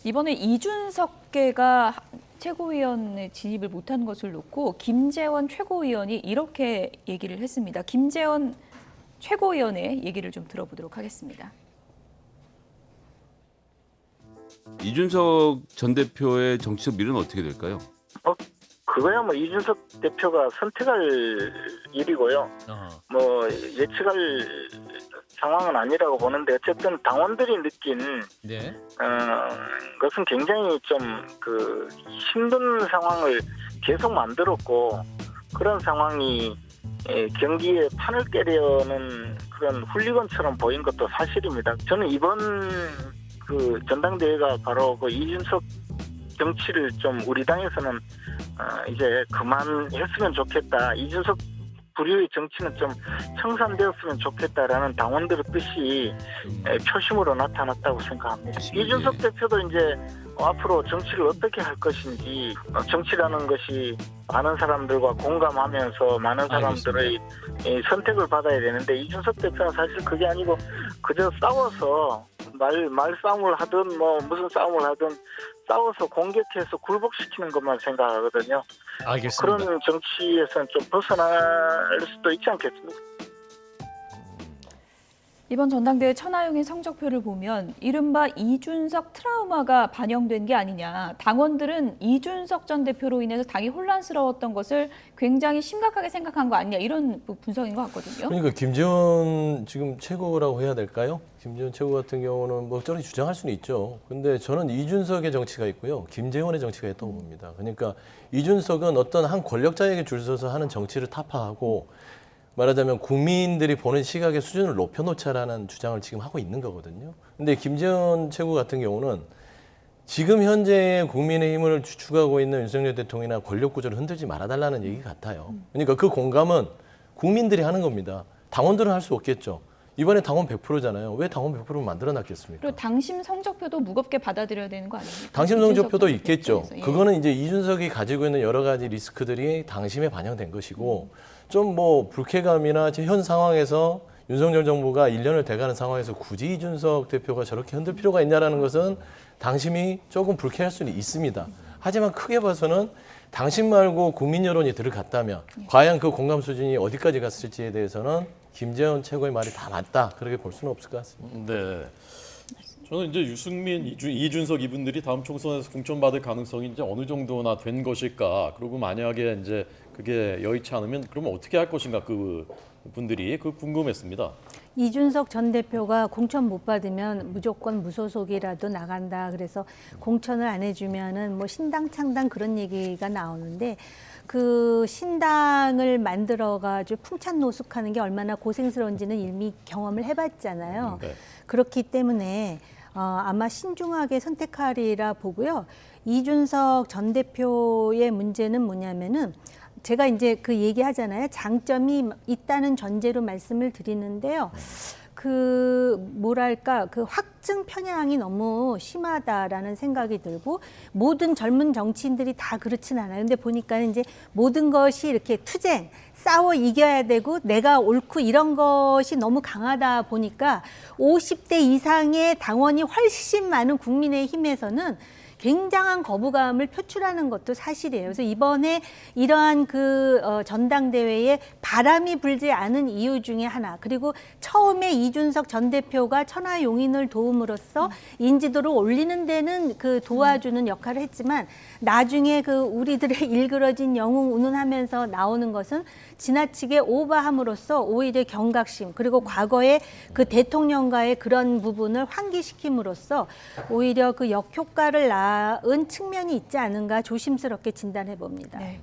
이번에 이준석계가 최고위원에 진입을 못한 것을 놓고 김재원 최고위원이 이렇게 얘기를 했습니다. 김재원 최고위원의 얘기를 좀 들어보도록 하겠습니다. 이준석 전 대표의 정치적 미래는 어떻게 될까요? 그거야 뭐 이준석 대표가 선택할 일이고요. 뭐 예측할 상황은 아니라고 보는데 어쨌든 당원들이 느낀 것은 굉장히 좀 그 힘든 상황을 계속 만들었고 그런 상황이 경기에 판을 깨려는 그런 훌리건처럼 보인 것도 사실입니다. 저는 이번 그 전당대회가 바로 그 이준석 정치를 좀 우리 당에서는 이제 그만했으면 좋겠다. 이준석 부류의 정치는 좀 청산되었으면 좋겠다라는 당원들의 뜻이 표심으로 나타났다고 생각합니다. 이준석 대표도 이제 앞으로 정치를 어떻게 할 것인지 정치라는 것이 많은 사람들과 공감하면서 많은 사람들의 선택을 받아야 되는데 이준석 대표는 사실 그게 아니고 그저 싸워서 말싸움을 하든 뭐 무슨 싸움을 하든 싸워서 공격해서 굴복시키는 것만 생각하거든요. 알겠습니다. 그런 정치에서는 좀 벗어날 수도 있지 않겠습니까? 이번 전당대회 천하용인 성적표를 보면 이른바 이준석 트라우마가 반영된 게 아니냐. 당원들은 이준석 전 대표로 인해서 당이 혼란스러웠던 것을 굉장히 심각하게 생각한 거 아니냐. 이런 분석인 것 같거든요. 그러니까 김재원 지금 최고라고 해야 될까요? 김재원 최고 같은 경우는 뭐 저렇게 주장할 수는 있죠. 근데 저는 이준석의 정치가 있고요. 김재원의 정치가 있다고 봅니다. 그러니까 이준석은 어떤 한 권력자에게 줄 서서 하는 정치를 타파하고 말하자면 국민들이 보는 시각의 수준을 높여놓자라는 주장을 지금 하고 있는 거거든요. 근데 김재원 최고 같은 경우는 지금 현재 국민의힘을 주축하고 있는 윤석열 대통령이나 권력 구조를 흔들지 말아달라는 얘기 같아요. 그러니까 그 공감은 국민들이 하는 겁니다. 당원들은 할 수 없겠죠. 이번에 당원 100%잖아요. 왜 당원 100%를 만들어놨겠습니까? 그리고 당심 성적표도 무겁게 받아들여야 되는 거 아닙니까? 당심 성적표도 있겠죠. 예. 그거는 이제 이준석이 가지고 있는 여러 가지 리스크들이 당심에 반영된 것이고 좀 뭐 불쾌감이나 현 상황에서 윤석열 정부가 1년을 돼가는 상황에서 굳이 이준석 대표가 저렇게 흔들 필요가 있냐라는 것은 당심이 조금 불쾌할 수는 있습니다. 하지만 크게 봐서는 당심 말고 국민 여론이 들어갔다면 과연 그 공감 수준이 어디까지 갔을지에 대해서는 김재원 최고의 말이 다 맞다. 그렇게 볼 수는 없을 것 같습니다. 네. 저는 이제 유승민, 이준석 이분들이 다음 총선에서 공천받을 가능성이 이제 어느 정도나 된 것일까? 그리고 만약에 이제 그게 여의치 않으면 그러면 어떻게 할 것인가? 그 분들이 그 궁금했습니다. 이준석 전 대표가 공천 못 받으면 무조건 무소속이라도 나간다. 그래서 공천을 안 해주면은 뭐 신당 창당 그런 얘기가 나오는데 그 신당을 만들어가지고 풍찬노숙하는 게 얼마나 고생스러운지는 이미 경험을 해봤잖아요. 네. 그렇기 때문에 아마 신중하게 선택하리라 보고요. 이준석 전 대표의 문제는 뭐냐면은 제가 이제 그 얘기하잖아요. 장점이 있다는 전제로 말씀을 드리는데요. 그 뭐랄까 그 확증 편향이 너무 심하다라는 생각이 들고 모든 젊은 정치인들이 다 그렇진 않아요. 근데 보니까 이제 모든 것이 이렇게 투쟁, 싸워 이겨야 되고 내가 옳고 이런 것이 너무 강하다 보니까 50대 이상의 당원이 훨씬 많은 국민의힘에서는 굉장한 거부감을 표출하는 것도 사실이에요. 그래서 이번에 이러한 그 전당대회에 바람이 불지 않은 이유 중에 하나, 그리고 처음에 이준석 전 대표가 천하용인을 도움으로써 인지도를 올리는 데는 그 도와주는 역할을 했지만 나중에 그 우리들의 일그러진 영웅 운운하면서 나오는 것은 지나치게 오버함으로써 오히려 경각심 그리고 과거에 그 대통령과의 그런 부분을 환기시킴으로써 오히려 그 역효과를 낳은 측면이 있지 않은가 조심스럽게 진단해 봅니다. 네.